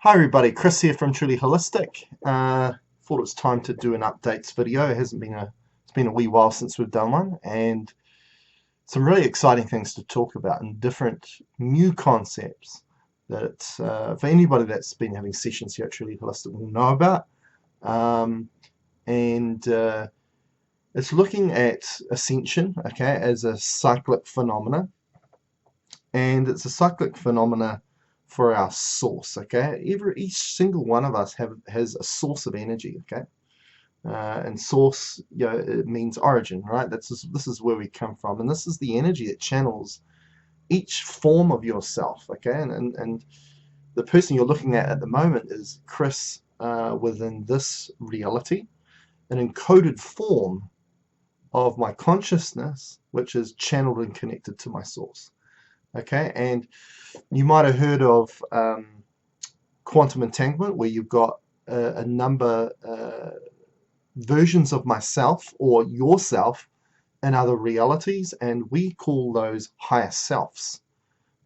Hi everybody, Chris here from Truly Holistic. Thought it was time to do an updates video. It's been a wee while since we've done one, and some really exciting things to talk about and different new concepts that for anybody that's been having sessions here at Truly Holistic will know about. Um, and It's looking at Ascension, okay, as a cyclic phenomena, and it's a cyclic phenomena for our source. Okay, each single one of us has a source of energy. Okay, and source, it means origin, right? This is where we come from, and this is the energy that channels each form of yourself. Okay, and the person you're looking at the moment is Chris within this reality, an encoded form of my consciousness, which is channeled and connected to my source. Okay, and you might have heard of quantum entanglement, where you've got a number versions of myself or yourself in other realities, and we call those higher selves.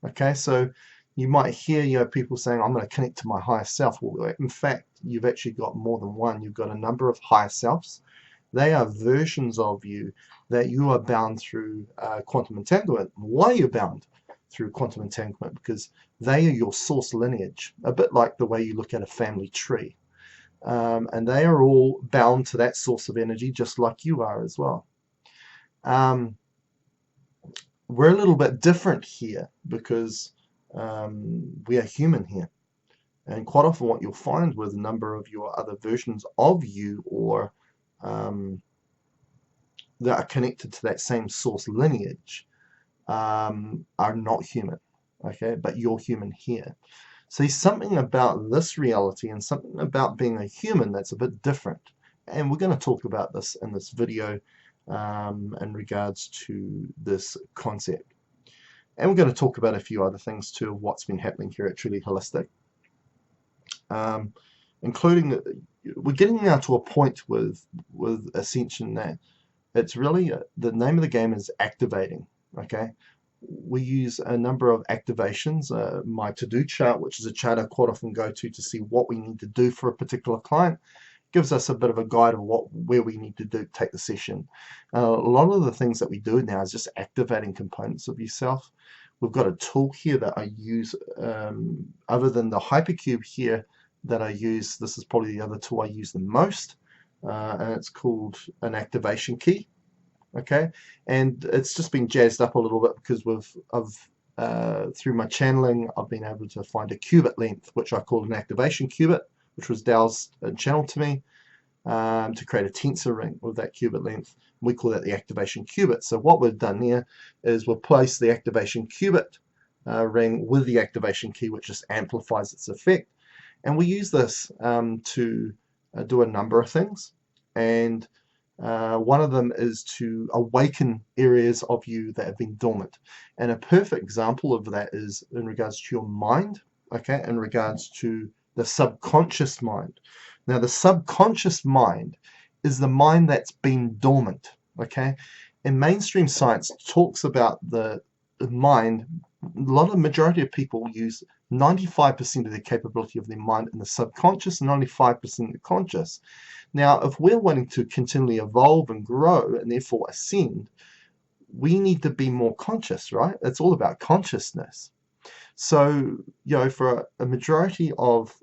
Okay, so you might hear people saying, I'm going to connect to my higher self. Well, in fact, you've actually got more than one. You've got a number of higher selves. They are versions of you that you are bound through quantum entanglement. Why are you bound through quantum entanglement? Because they are your source lineage, a bit like the way you look at a family tree. And they are all bound to that source of energy, just like you are as well. We're a little bit different here because we are human here. And quite often what you'll find with a number of your other versions of you, or that are connected to that same source lineage, are not human, okay, but you're human here. See, something about this reality and something about being a human that's a bit different, and we're going to talk about this in this video in regards to this concept, and we're going to talk about a few other things too of what's been happening here at Truly Holistic, including we're getting now to a point with Ascension that it's really the name of the game is activating. Okay, we use a number of activations. My to-do chart, which is a chart I quite often go to see what we need to do for a particular client, gives us a bit of a guide of where we need to take the session. A lot of the things that we do now is just activating components of yourself. We've got a tool here that I use, other than the hypercube here that I use. This is probably the other tool I use the most, and it's called an activation key. Okay, and it's just been jazzed up a little bit because through my channeling, I've been able to find a qubit length, which I call an activation qubit, which was Dale's channeled to me, to create a tensor ring with that qubit length. We call that the activation qubit. So what we've done here is we'll place the activation qubit ring with the activation key, which just amplifies its effect. And we use this to do a number of things. And one of them is to awaken areas of you that have been dormant. And a perfect example of that is in regards to your mind, okay, in regards to the subconscious mind. Now, the subconscious mind is the mind that's been dormant, okay? And mainstream science talks about the mind. Majority of people use 95% of the capability of their mind in the subconscious, 95% in the conscious. Now, if we're wanting to continually evolve and grow and therefore ascend, we need to be more conscious, right? It's all about consciousness. So, for a majority of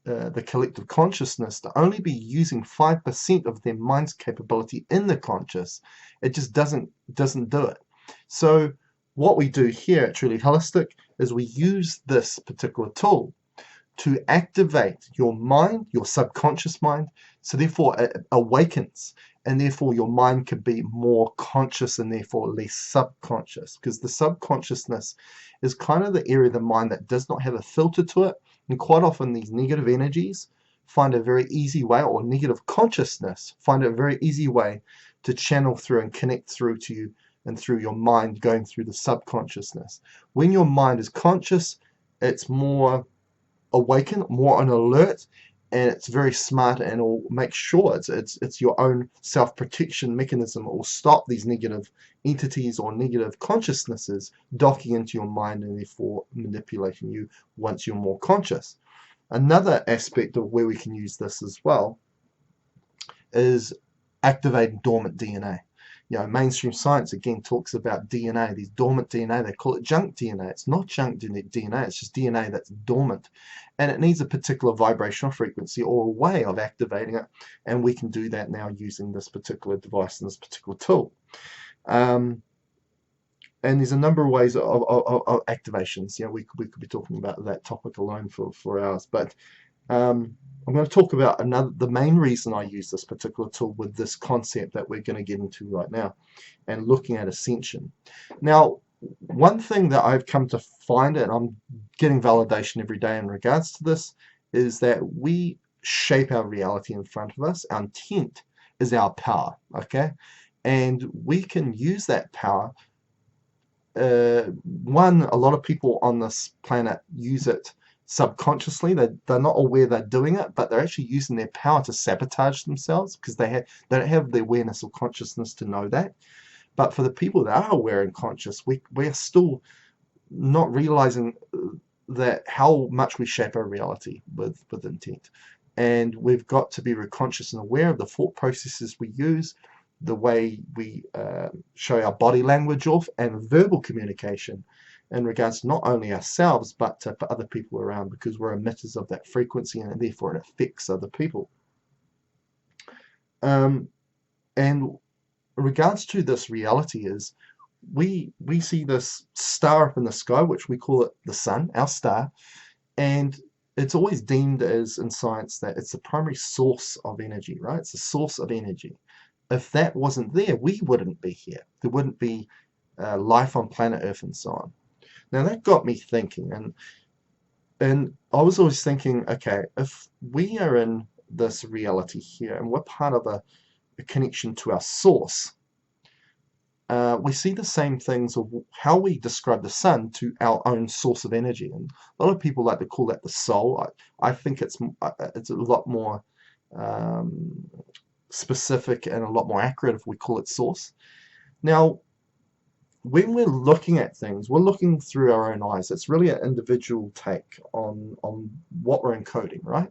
the collective consciousness to only be using 5% of their mind's capability in the conscious, it just doesn't do it. So what we do here at Truly Holistic is we use this particular tool to activate your mind, your subconscious mind, so therefore it awakens, and therefore your mind can be more conscious and therefore less subconscious, because the subconsciousness is kind of the area of the mind that does not have a filter to it, and quite often these negative energies find a very easy way, or negative consciousness find a very easy way to channel through and connect through to you and through your mind going through the subconsciousness. When your mind is conscious, it's more awakened, more on alert, and it's very smart, and it'll make sure it's your own self-protection mechanism. It will stop these negative entities or negative consciousnesses docking into your mind and therefore manipulating you once you're more conscious. Another aspect of where we can use this as well is activating dormant DNA. You know, mainstream science again talks about DNA, these dormant DNA. They call it junk DNA. It's not junk DNA, it's just DNA that's dormant. And it needs a particular vibrational frequency or a way of activating it. And we can do that now using this particular device and this particular tool. And there's a number of ways of activations. You know, we could be talking about that topic alone for hours. But I'm going to talk about the main reason I use this particular tool with this concept that we're going to get into right now, and looking at Ascension. Now, one thing that I've come to find, and I'm getting validation every day in regards to this, is that we shape our reality in front of us. Our intent is our power, okay? And we can use that power. A lot of people on this planet use it subconsciously. They're not aware they're doing it, but they're actually using their power to sabotage themselves because they don't have the awareness or consciousness to know that. But for the people that are aware and conscious, we're still not realizing that how much we shape our reality with intent. And we've got to be conscious and aware of the thought processes we use, the way we show our body language off, and verbal communication in regards to not only ourselves but to other people around, because we're emitters of that frequency and therefore it affects other people. And in regards to this reality is we see this star up in the sky, which we call it the sun, our star, and it's always deemed as in science that it's the primary source of energy, right? It's the source of energy. If that wasn't there, we wouldn't be here. There wouldn't be life on planet Earth and so on. Now that got me thinking, and I was always thinking, okay, if we are in this reality here and we're part of a connection to our source, we see the same things of how we describe the sun to our own source of energy. And a lot of people like to call that the soul. I think it's a lot more specific and a lot more accurate if we call it source. Now, when we're looking at things, we're looking through our own eyes. It's really an individual take on what we're encoding, right?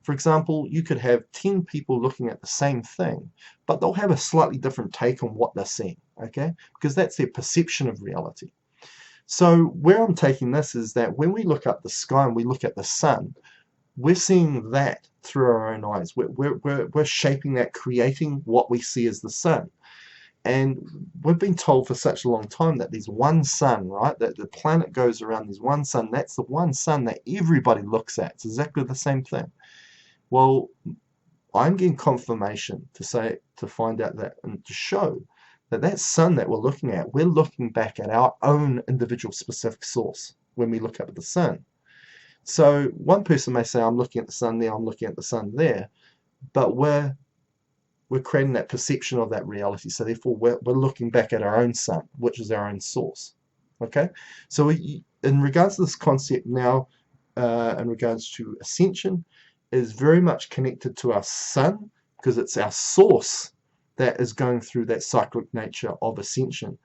For example, you could have 10 people looking at the same thing, but they'll have a slightly different take on what they're seeing, okay? Because that's their perception of reality. So where I'm taking this is that when we look up the sky and we look at the sun, we're seeing that through our own eyes. We're shaping that, creating what we see as the sun. And we've been told for such a long time that there's one sun, right? That the planet goes around, there's one sun. That's the one sun that everybody looks at. It's exactly the same thing. Well, I'm getting confirmation to find out that and to show that that sun that we're looking back at our own individual specific source when we look up at the sun. So one person may say, I'm looking at the sun there, I'm looking at the sun there, but we're creating that perception of that reality. So therefore we're looking back at our own sun, which is our own source. Okay, so in regards to this concept now, in regards to Ascension, is very much connected to our sun, because it's our source that is going through that cyclic nature of Ascension.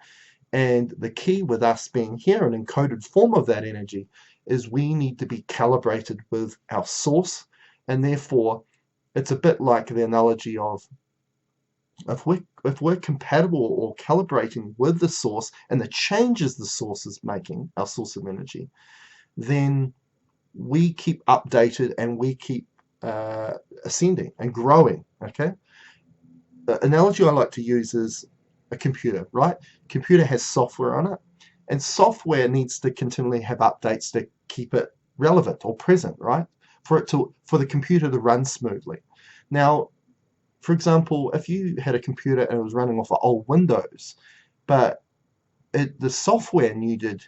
And the key with us being here, an encoded form of that energy, is we need to be calibrated with our source. And therefore it's a bit like the analogy of if we're compatible or calibrating with the source and the changes the source is making, our source of energy, then we keep updated and we keep ascending and growing. Okay, the analogy I like to use is a computer, right? Computer has software on it, and software needs to continually have updates to keep it relevant or present, right? For the computer to run smoothly. Now, for example, if you had a computer and it was running off of old Windows, but the software needed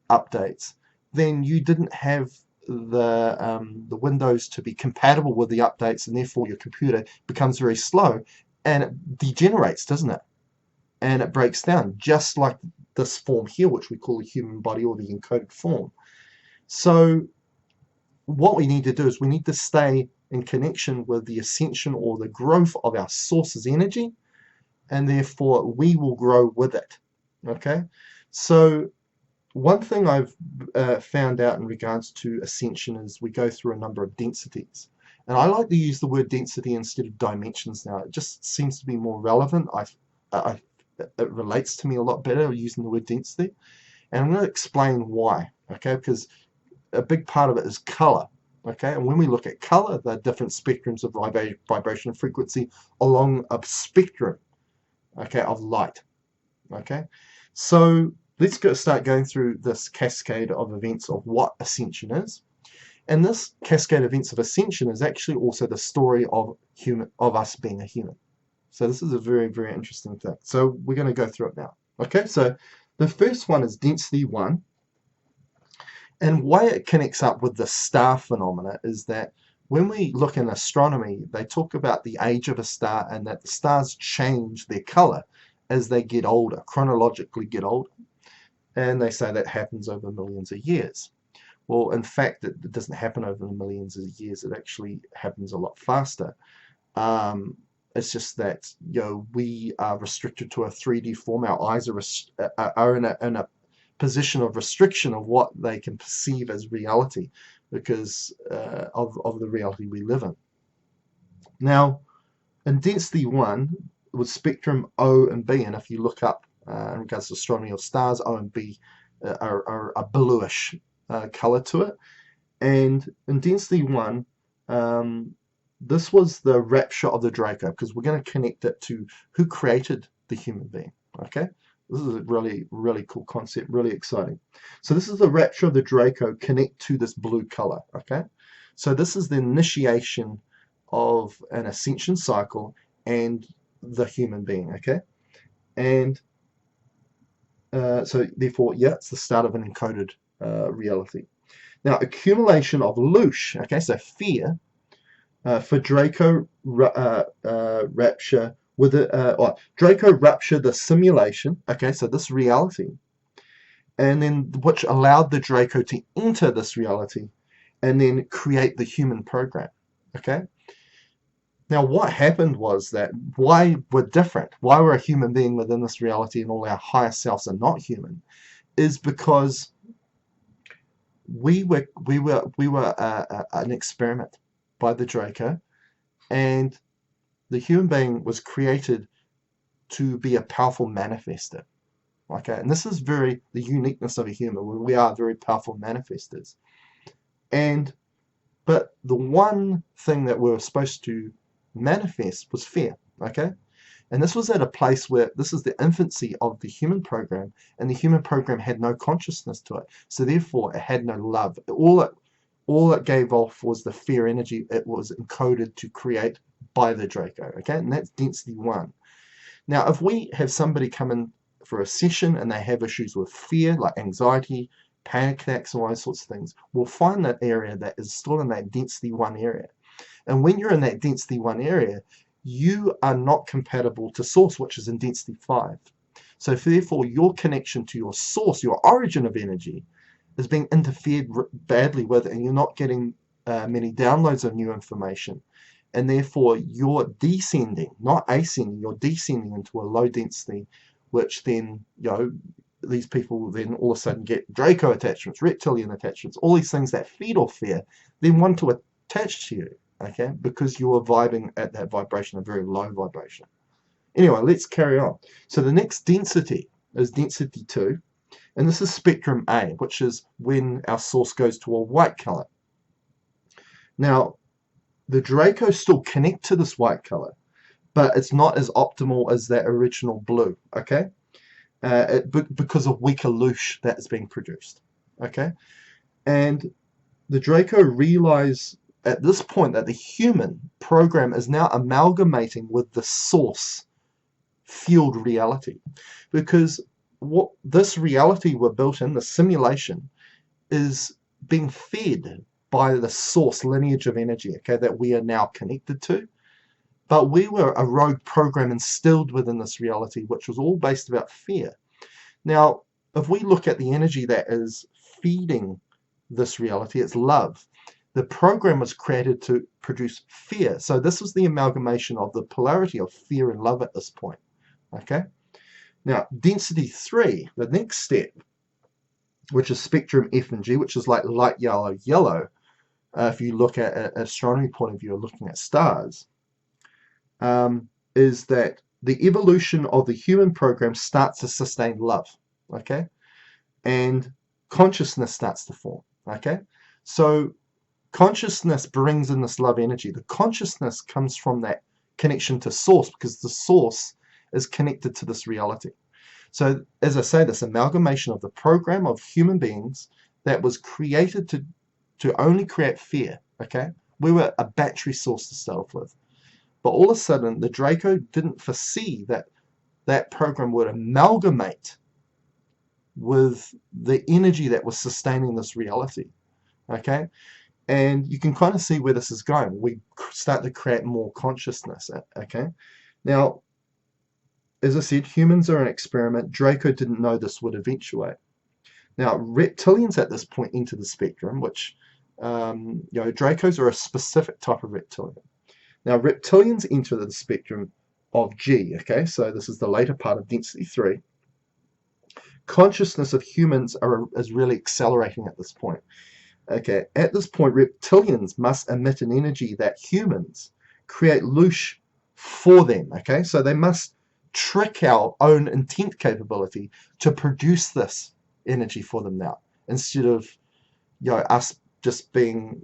updates, then you didn't have the Windows to be compatible with the updates, and therefore your computer becomes very slow and it degenerates, doesn't it? And it breaks down, just like this form here, which we call the human body or the encoded form. So what we need to do is we need to stay in connection with the ascension or the growth of our source's energy, and therefore we will grow with it. Okay, so one thing I've found out in regards to Ascension is we go through a number of densities. And I like to use the word density instead of dimensions now. It just seems to be more relevant. It relates to me a lot better using the word density. And I'm going to explain why, okay? Because a big part of it is color, okay? And when we look at color, there are different spectrums of vibration and frequency along a spectrum, okay, of light, okay? So let's start going through this cascade of events of what Ascension is. And this cascade of events of Ascension is actually also the story of us being a human. So this is a very, very interesting thing. So we're going to go through it now. Okay, so the first one is density 1. And why it connects up with the star phenomena is that when we look in astronomy, they talk about the age of a star and that the stars change their color as they get older, chronologically get older. And they say that happens over millions of years. Well, in fact, it doesn't happen over millions of years. It actually happens a lot faster. It's just that, you know, we are restricted to a 3D form. Our eyes are in a position of restriction of what they can perceive as reality because of the reality we live in. Now, in density 1, with spectrum O and B, and if you look up in regards to astronomy of stars, O and B are a bluish color to it. And in density 1, this was the rapture of the Draco, because we're going to connect it to who created the human being. Okay, this is a really, really cool concept, really exciting. So this is the rapture of the Draco connect to this blue color. Okay, so this is the initiation of an ascension cycle and the human being. Okay, and so therefore, yeah, it's the start of an encoded reality. Now, accumulation of loosh, okay, so fear, for Draco rapture with Draco rupture the simulation, okay, so this reality, and then which allowed the Draco to enter this reality and then create the human program, okay. Now, what happened was that why we're different, why we're a human being within this reality and all our higher selves are not human, is because we were an experiment by the Draco, and the human being was created to be a powerful manifester. Okay, and this is the uniqueness of a human. We are very powerful manifestors. But the one thing that we were supposed to manifest was fear. Okay, and this was at a place where this is the infancy of the human program, and the human program had no consciousness to it. So therefore, it had no love. All it gave off was the fear energy. It was encoded to create by the Draco. Okay, and that's density 1. Now, if we have somebody come in for a session and they have issues with fear, like anxiety, panic attacks, all those sorts of things, we'll find that area that is still in that density 1 area. And when you're in that density 1 area, you are not compatible to source, which is in density 5. So therefore, your connection to your source, your origin of energy, is being interfered badly with, and you're not getting many downloads of new information. And therefore, you're descending, not ascending, you're descending into a low density, which then, you know, these people then all of a sudden get Draco attachments, reptilian attachments, all these things that feed off fear, then want to attach to you, okay, because you are vibing at that vibration, a very low vibration. Anyway, let's carry on. So the next density is density 2, and this is spectrum A, which is when our source goes to a white color. Now, the Draco still connect to this white color, but it's not as optimal as that original blue, okay? Because of weaker loosh that is being produced, okay? And the Draco realize at this point that the human program is now amalgamating with the source field reality, because what this reality we're built in, the simulation, is being fed by the source lineage of energy, okay, that we are now connected to. But we were a rogue program instilled within this reality, which was all based about fear. Now, if we look at the energy that is feeding this reality, it's love. The program was created to produce fear. So this was the amalgamation of the polarity of fear and love at this point. Okay. Now, density 3, the next step, which is spectrum F and G, which is like light yellow, yellow. If you look at an astronomy point of view, looking at stars, is that the evolution of the human program starts to sustain love, okay? And consciousness starts to form, okay? So consciousness brings in this love energy. The consciousness comes from that connection to source, because the source is connected to this reality. So as I say, this amalgamation of the program of human beings that was created to only create fear, okay? We were a battery source to start off with. But all of a sudden, the Draco didn't foresee that that program would amalgamate with the energy that was sustaining this reality, okay? And you can kind of see where this is going. We start to create more consciousness, okay? Now, as I said, humans are an experiment. Draco didn't know this would eventuate. Now, reptilians at this point enter the spectrum, which, Dracos are a specific type of reptilian. Now, reptilians enter the spectrum of G, okay? So this is the later part of density 3. Consciousness of humans is really accelerating at this point. Okay, at this point, reptilians must emit an energy that humans create loosh for them, okay? So they must trick our own intent capability to produce this energy for them now, instead of, us just being,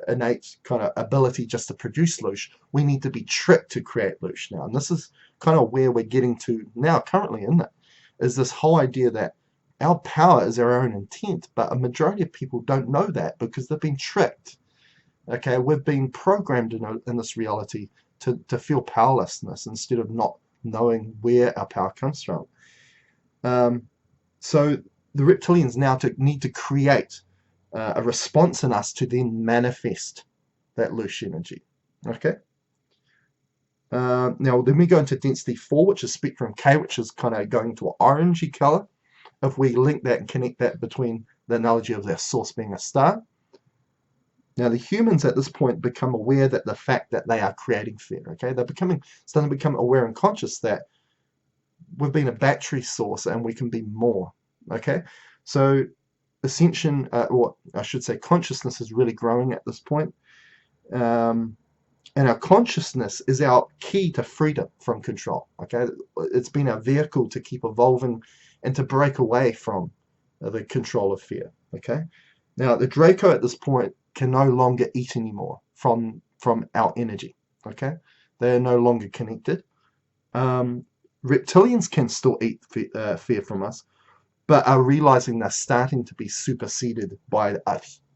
innate kind of ability just to produce loosh. We need to be tricked to create loosh now. And this is kind of where we're getting to now, currently, isn't it? Is this whole idea that our power is our own intent, but a majority of people don't know that because they've been tricked. Okay, we've been programmed in this reality to feel powerlessness instead of not knowing where our power comes from. So the reptilians now need to create a response in us to then manifest that loosh energy. Okay. Now then we go into density 4, which is spectrum K, which is kind of going to an orangey color. If we link that and connect that between the analogy of their source being a star. Now the humans at this point become aware that the fact that they are creating fear, okay? They're starting to become aware and conscious that we've been a battery source and we can be more, okay? So Ascension, or I should say consciousness, is really growing at this point. And our consciousness is our key to freedom from control, okay? It's been our vehicle to keep evolving and to break away from the control of fear, okay? Now, the Draco at this point can no longer eat anymore from our energy, okay? They are no longer connected. Reptilians can still eat fear from us, but are realizing they're starting to be superseded by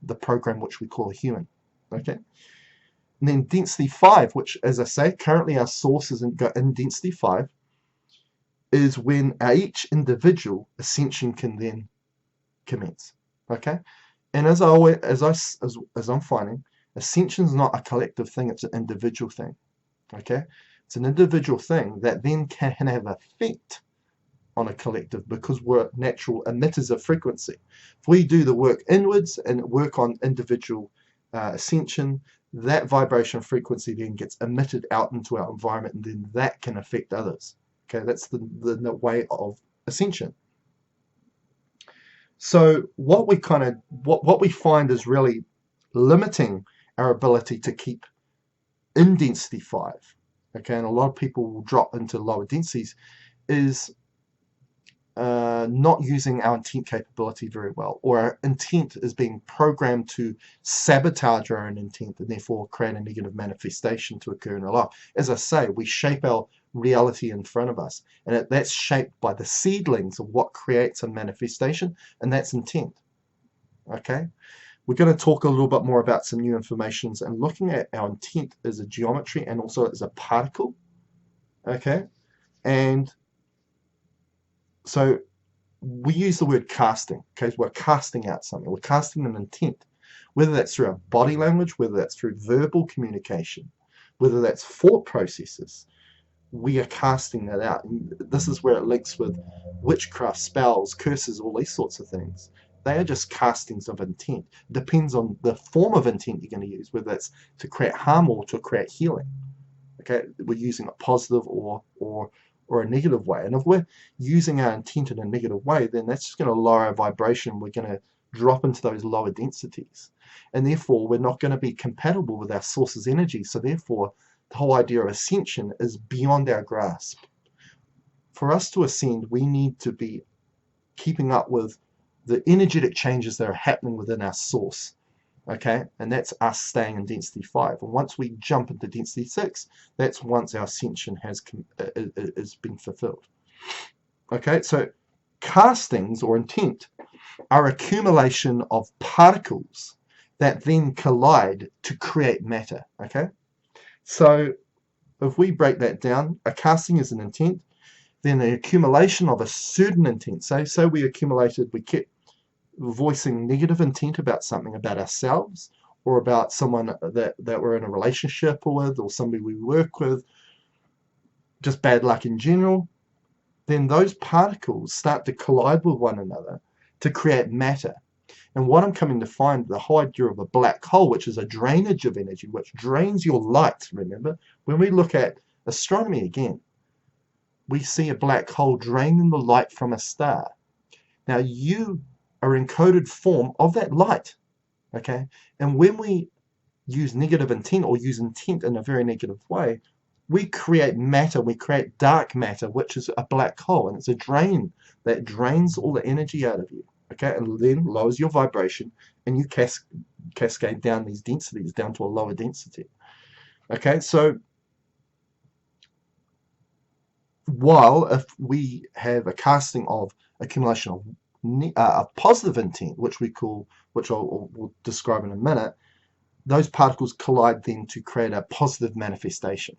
the program which we call a human, okay? And then density 5, which, as I say, currently our source is in density 5, is when each individual ascension can then commence. Okay, and as I'm finding, ascension is not a collective thing; it's an individual thing. Okay, it's an individual thing that then can have effect on a collective because we're natural emitters of frequency. If we do the work inwards and work on individual ascension, that vibration frequency then gets emitted out into our environment, and then that can affect others. Okay, that's the way of ascension. So what we find is really limiting our ability to keep in density 5. Okay, and a lot of people will drop into lower densities, is not using our intent capability very well, or our intent is being programmed to sabotage our own intent and therefore create a negative manifestation to occur in our life. As I say, we shape our reality in front of us, and that's shaped by the seedlings of what creates a manifestation, and that's intent. Okay, we're going to talk a little bit more about some new informations and looking at our intent as a geometry and also as a particle. Okay, and so we use the word casting. Okay, we're casting out something. We're casting an intent, whether that's through our body language, whether that's through verbal communication, whether that's thought processes. We are casting that out. And this is where it links with witchcraft, spells, curses, all these sorts of things. They are just castings of intent. It depends on the form of intent you're going to use, whether that's to create harm or to create healing. Okay, we're using a positive or or a negative way. And if we're using our intent in a negative way, then that's just going to lower our vibration. We're going to drop into those lower densities. And therefore, we're not going to be compatible with our source's energy. So therefore, the whole idea of ascension is beyond our grasp. For us to ascend, we need to be keeping up with the energetic changes that are happening within our source. Okay, and that's us staying in density 5. And once we jump into density 6, that's once our ascension has been fulfilled. Okay, so castings or intent are accumulation of particles that then collide to create matter. Okay, so if we break that down, a casting is an intent, then the accumulation of a certain intent. So we kept voicing negative intent about something, about ourselves, or about someone that we're in a relationship with, or somebody we work with, just bad luck in general, then those particles start to collide with one another to create matter. And what I'm coming to find, the whole idea of a black hole, which is a drainage of energy, which drains your light, remember? When we look at astronomy again, we see a black hole draining the light from a star. Now you are encoded form of that light, okay? And when we use negative intent or use intent in a very negative way, we create matter, we create dark matter, which is a black hole, and it's a drain that drains all the energy out of you, okay? And then lowers your vibration, and you cascade down these densities down to a lower density, okay? So while if we have a casting of accumulation of positive intent, which I'll describe in a minute, those particles collide then to create a positive manifestation,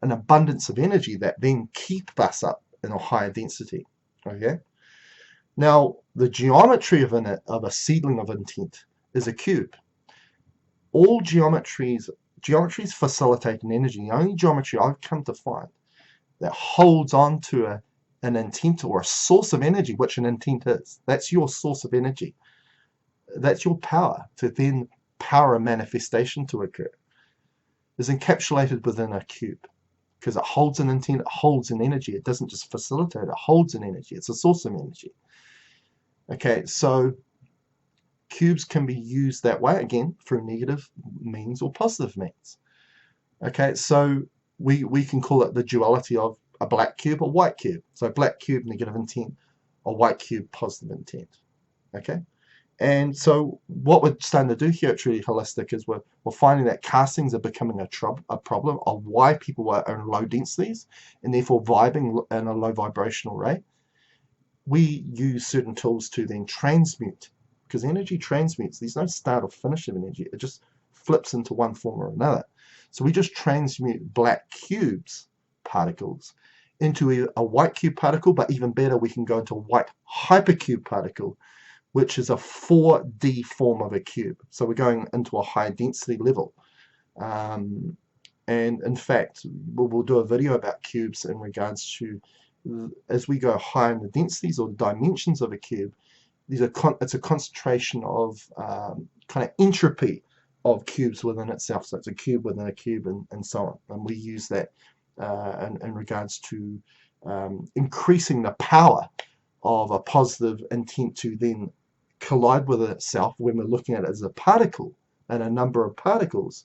an abundance of energy that then keep us up in a higher density. Okay. Now the geometry of a seedling of intent is a cube. All geometries facilitate an energy. The only geometry I've come to find that holds on to an intent or a source of energy, which an intent is. That's your source of energy. That's your power to then power a manifestation to occur. Is encapsulated within a cube because it holds an intent, it holds an energy. It doesn't just facilitate, it holds an energy. It's a source of energy. Okay, so cubes can be used that way, again, through negative means or positive means. Okay, so we can call it the duality of a black cube or white cube. So black cube, negative intent, or white cube, positive intent. Okay, and so what we're starting to do here at Truly Holistic is we're finding that castings are becoming a problem of why people are in low densities and therefore vibing in a low vibrational rate. We use certain tools to then transmute, because energy transmutes. There's no start or finish of energy. It just flips into one form or another. So we just transmute black cubes particles into a white cube particle, but even better, we can go into a white hypercube particle, which is a 4D form of a cube. So we're going into a high density level. And in fact, we'll do a video about cubes in regards to, as we go higher in the densities or dimensions of a cube, it's a concentration of kind of entropy of cubes within itself. So it's a cube within a cube and so on. And we use that in regards to increasing the power of a positive intent to then collide with itself when we're looking at it as a particle and a number of particles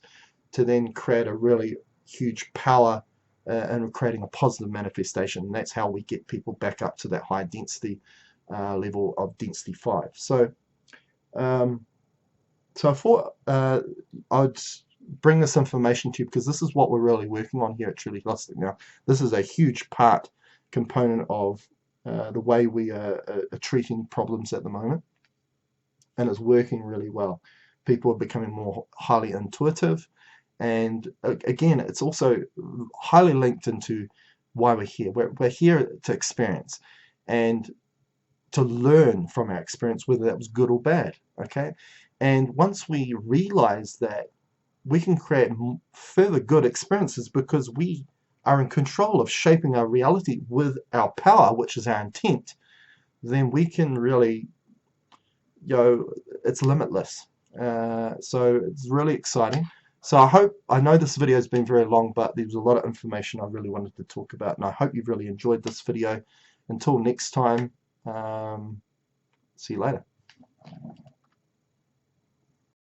to then create a really huge power and creating a positive manifestation. And that's how we get people back up to that high density level of density 5. So I thought I'd bring this information to you because this is what we're really working on here at Truly Holistic. Now, this is a huge component of the way we are treating problems at the moment, and it's working really well. People are becoming more highly intuitive, and again, it's also highly linked into why we're here. We're here to experience and to learn from our experience, whether that was good or bad. Okay, and once we realize that we can create further good experiences because we are in control of shaping our reality with our power, which is our intent, then we can really, it's limitless. So it's really exciting. So I know this video has been very long, but there was a lot of information I really wanted to talk about, and I hope you've really enjoyed this video. Until next time, see you later.